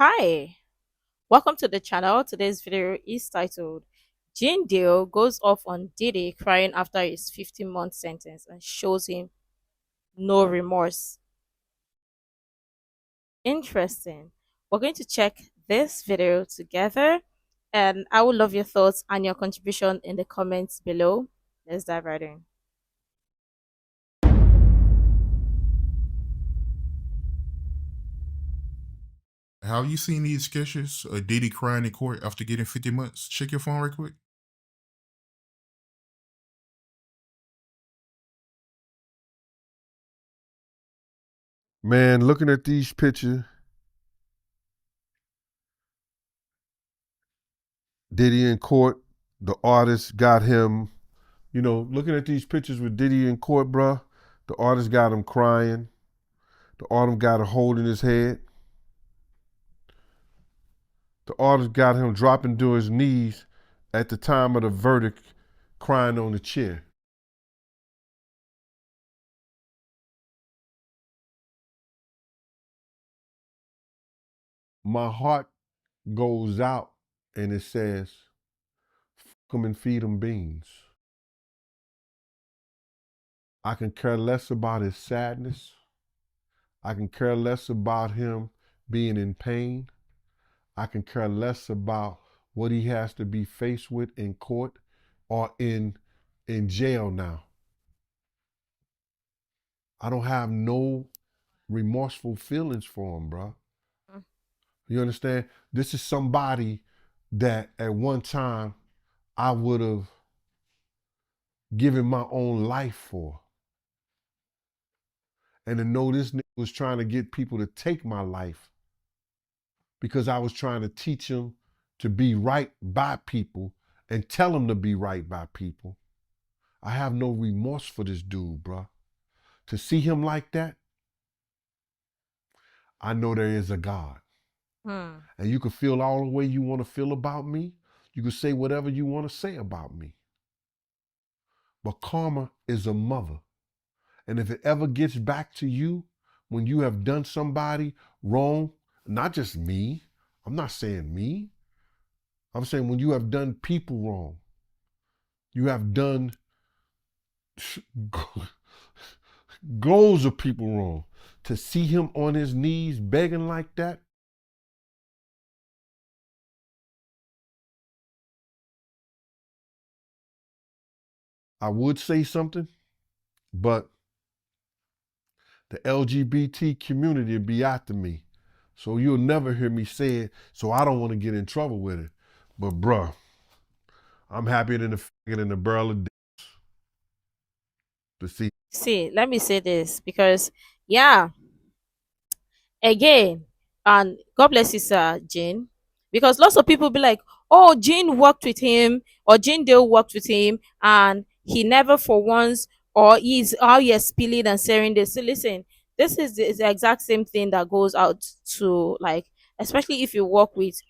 Hi, welcome to the channel. Today's video is titled Gene Deal Goes Off on Diddy Crying After His 15-month sentence and Shows Him No Remorse. Interesting. We're going to check this video together and I would love your thoughts and your contribution in the comments below. Let's dive right in. Have you seen these sketches of Diddy crying in court after getting 50 months? Check your phone right quick. Man, looking at these pictures, Diddy in court, the artist got him, looking at these pictures with Diddy in court, bruh, the artist got him crying. The artist got him holding his head. The artist got him dropping to his knees at the time of the verdict, crying on the chair. My heart goes out and it says, fuck him and feed him beans. I can care less about his sadness. I can care less about him being in pain. I can care less about what he has to be faced with in court or in jail now. I don't have no remorseful feelings for him, bro. You understand? This is somebody that at one time I would have given my own life for. And to know this nigga was trying to get people to take my life because I was trying to teach them to be right by people and tell them to be right by people. I have no remorse for this dude, bro. To see him like that, I know there is a God. And you can feel all the way you want to feel about me. You can say whatever you want to say about me. But karma is a mother. And if it ever gets back to you when you have done somebody wrong, not just me, I'm not saying me, I'm saying when you have done people wrong, you have done goals of people wrong, to see him on his knees begging like that, I would say something, but the LGBT community will be after me. So you'll never hear me say it, so I don't want to get in trouble with it. But bruh, I'm happier than the faggot in the barrel of dicks to see. See, let me say this because, yeah, again, and God bless you, sir, Jane, because lots of people be like, "Oh, Jane worked with him, or Jane Dale worked with him, and he never for once, or he's how you're spilling and sharing this." So listen, this is the exact same thing that goes out to, like, especially if you work with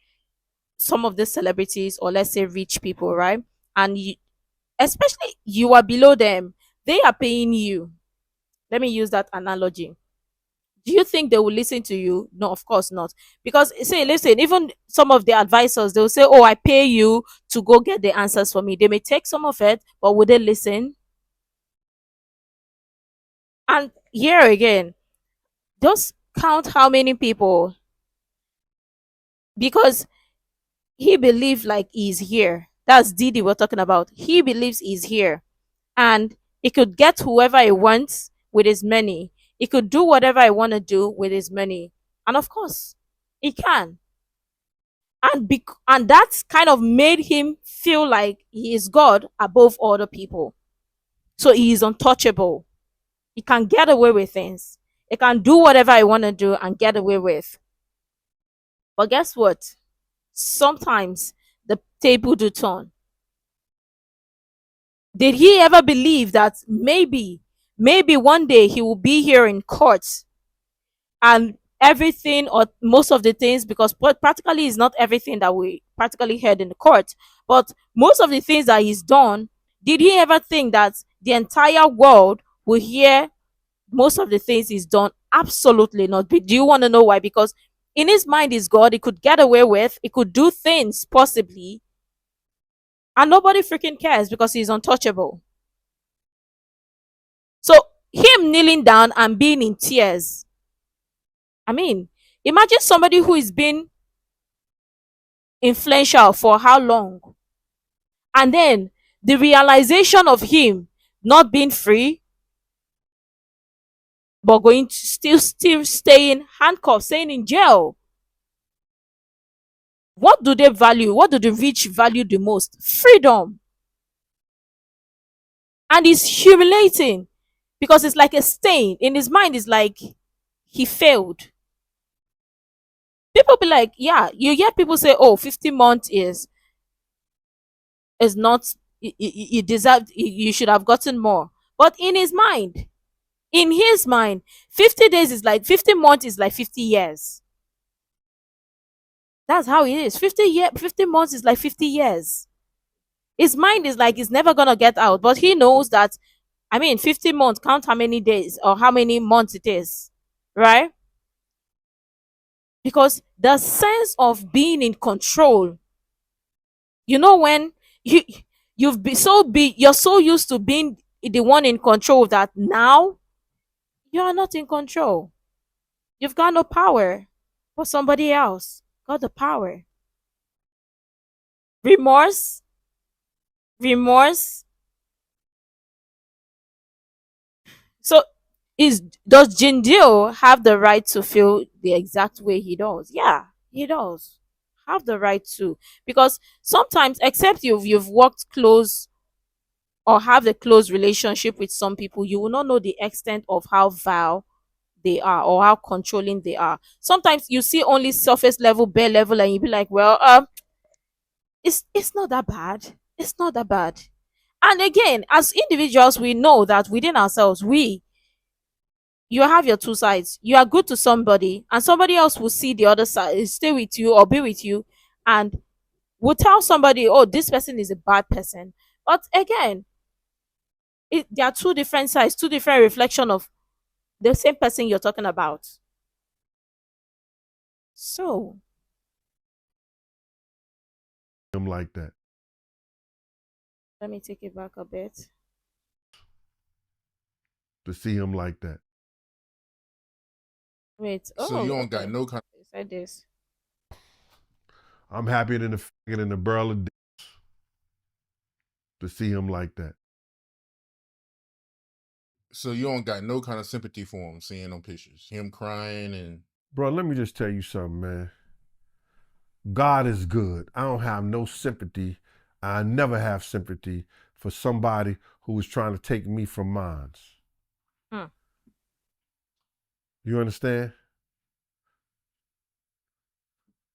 some of the celebrities or let's say rich people, right? And you, especially you are below them, they are paying you. Let me use that analogy. Do you think they will listen to you? No, of course not. Because say, listen, even some of the advisors, they'll say, "Oh, I pay you to go get the answers for me." They may take some of it, but would they listen? And here again, just count how many people, because he believed like he's here. That's Didi we're talking about. He believes he's here. And he could get whoever he wants with his money. He could do whatever I want to do with his money. And of course, he can. And that's kind of made him feel like he is God above other people. So he is untouchable. He can get away with things. He can do whatever I want to do and get away with. But guess what? Sometimes the table do turn. Did he ever believe that maybe one day he will be here in court and everything or most of the things, because practically is not everything that we practically heard in the court, but most of the things that he's done, did he ever think that the entire world will hear most of the things he's done? Absolutely not. Do you want to know why? Because in his mind is God. He could get away with, he could do things possibly, and nobody freaking cares because he's untouchable. So him kneeling down and being in tears. I mean, imagine somebody who is being influential for how long? And then the realization of him not being free, but going to still staying handcuffed, staying in jail. What do they value? What do the rich value the most? Freedom. And it's humiliating because it's like a stain in his mind. It's like he failed. People be like, yeah, you hear people say, oh, 50 months is not, you deserve, you should have gotten more. But in his mind, 50 days is like 50 months is like 50 years. That's how it is. 50 months is like 50 years. His mind is like he's never gonna get out, but he knows that. I mean, 50 months, count how many days or how many months it is, right? Because the sense of being in control, when you you're so used to being the one in control that now you are not in control. You've got no power, but somebody else got the power. Remorse, remorse. So is does Jindil have the right to feel the exact way he does? Yeah, he does. Have the right to. Because sometimes, except you've worked close or have a close relationship with some people, you will not know the extent of how vile they are or how controlling they are. Sometimes you see only surface level, bare level, and you be like, well, it's not that bad. It's not that bad. And again, as individuals, we know that within ourselves, you have your two sides. You are good to somebody, and somebody else will see the other side, stay with you or be with you, and will tell somebody, oh, this person is a bad person. But again, there are two different sides, two different reflection of the same person you're talking about. So Him like that. let me take it back a bit. To see him like that. Wait. So you Oh, don't got okay. no kind. Said this. I'm happier than the faggot in the barrel of dicks to see him like that. So you don't got no kind of sympathy for him, seeing them pictures, him crying and. Bro, let me just tell you something, man. God is good. I don't have no sympathy. I never have sympathy for somebody who is trying to take me from mine. Hmm. You understand?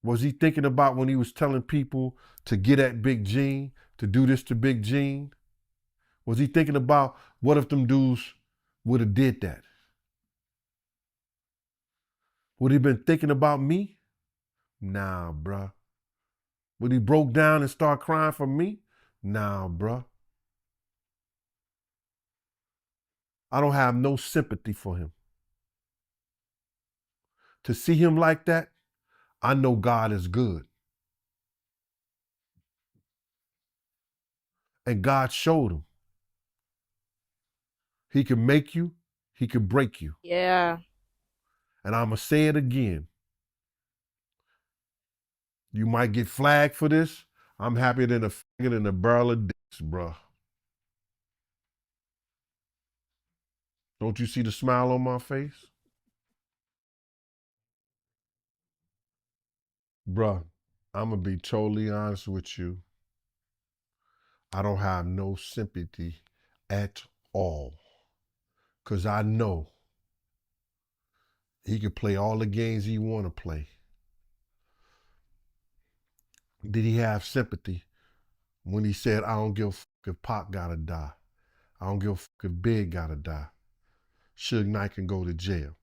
Was he thinking about when he was telling people to get at Big Gene, to do this to Big Gene? Was he thinking about what if them dudes would have did that? Would he been thinking about me? Nah, bruh. Would he broke down and start crying for me? Nah, bruh. I don't have no sympathy for him. To see him like that, I know God is good. And God showed him. He can make you, he can break you. Yeah. And I'ma say it again. You might get flagged for this. I'm happier than a faggot in a barrel of dicks, bruh. Don't you see the smile on my face? Bruh, I'm gonna be totally honest with you. I don't have no sympathy at all. Cause I know he can play all the games he wanna play. Did he have sympathy when he said, I don't give a fuck if Pop gotta die. I don't give a fuck if Big gotta die. Suge Knight can go to jail.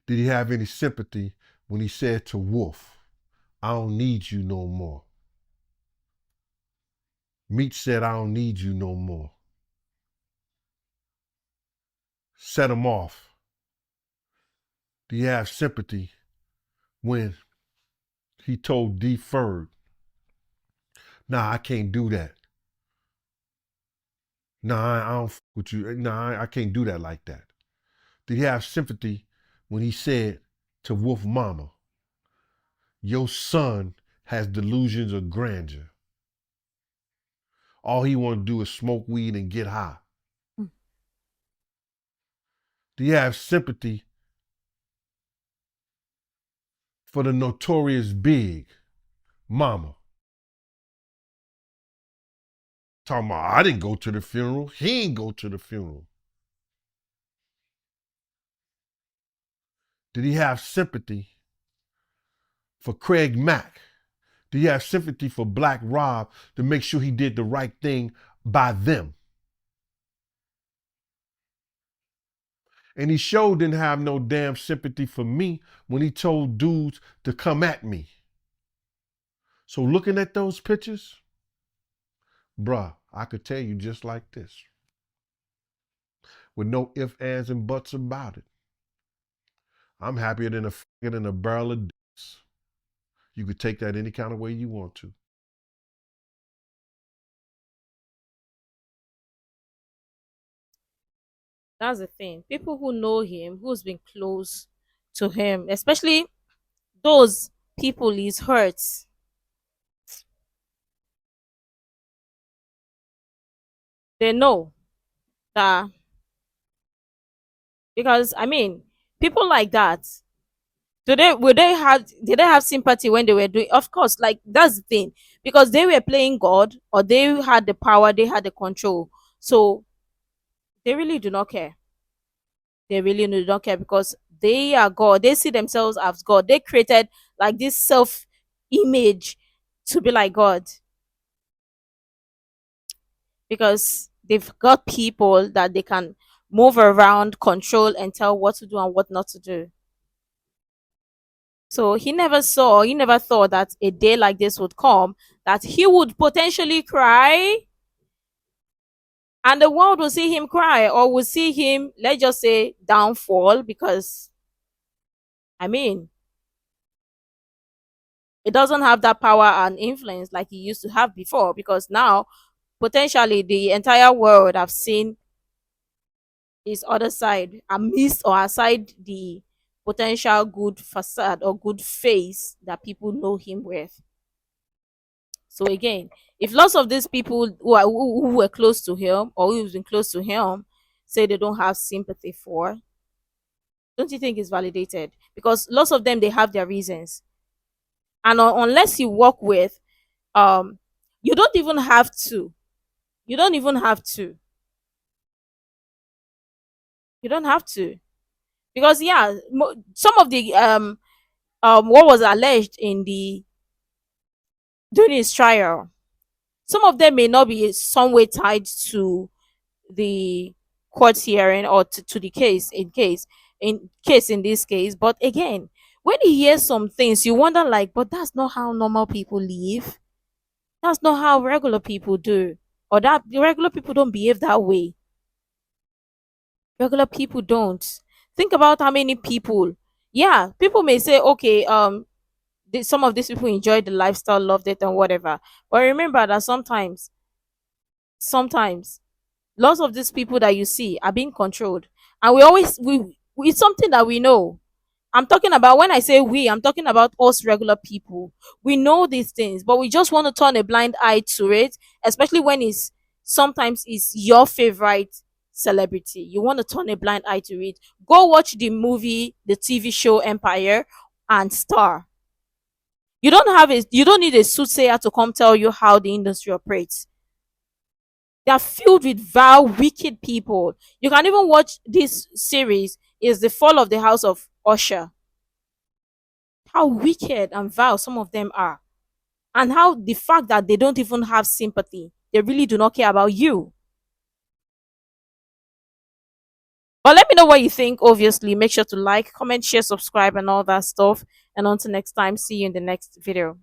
Did he have any sympathy when he said to Wolf, I don't need you no more? Meech said, I don't need you no more. Set him off. Do you have sympathy when he told D Ferg, nah, I can't do that. Nah, I don't f- with you. Nah, I can't do that like that. Did he have sympathy when he said to Wolf Mama, your son has delusions of grandeur. All he want to do is smoke weed and get high. Do you have sympathy for the notorious Big Mama? Talking about, I didn't go to the funeral. He ain't go to the funeral. Did he have sympathy for Craig Mack? Did he have sympathy for Black Rob to make sure he did the right thing by them? And he sure didn't have no damn sympathy for me when he told dudes to come at me. So looking at those pictures, bruh, I could tell you just like this, with no ifs, ands, and buts about it. I'm happier than a faggot in a barrel of dicks. You could take that any kind of way you want to. That's the thing. People who know him, who's been close to him, especially those people he's hurt, they know that. Because I mean, people like that, do they would they have did they have sympathy when they were doing? Of course, like that's the thing, because they were playing God, or they had the power, they had the control, so they really do not care. They really do not care because they are God. They see themselves as God. They created like this self image to be like God, because they've got people that they can move around, control, and tell what to do and what not to do. So he never thought that a day like this would come, that he would potentially cry and the world will see him cry, or will see him, let's just say, downfall. Because, I mean, it doesn't have that power and influence like he used to have before, because now, potentially, the entire world have seen his other side, amidst or aside the potential good facade or good face that people know him with. So again, if lots of these people who were close to him, or who've been close to him, say they don't have sympathy for, don't you think it's validated? Because lots of them, they have their reasons, and unless you work with, um, you don't even have to. You don't even have to. You don't have to, because yeah, some of the what was alleged in the during his trial, some of them may not be some way tied to the court hearing, or to the case, in this case. But again, when you hear some things, you wonder like, but that's not how normal people live. That's not how regular people do. Or that the regular people don't behave that way. Regular people don't. Think about how many people, yeah, people may say, okay, some of these people enjoy the lifestyle, loved it and whatever. But remember that sometimes lots of these people that you see are being controlled, and we it's something that we know. I'm talking about, when I say we, I'm talking about us regular people. We know these things, but we just want to turn a blind eye to it, especially when it's sometimes it's your favorite celebrity. You want to turn a blind eye to it. Go watch the movie, the TV show Empire and Star. You don't need a soothsayer to come tell you how the industry operates. They are filled with vile, wicked people. You can even watch this series, is the fall of the house of Usher. How wicked and vile some of them are. And how the fact that they don't even have sympathy. They really do not care about you. But let me know what you think. Obviously, make sure to like, comment, share, subscribe, and all that stuff. And until next time, see you in the next video.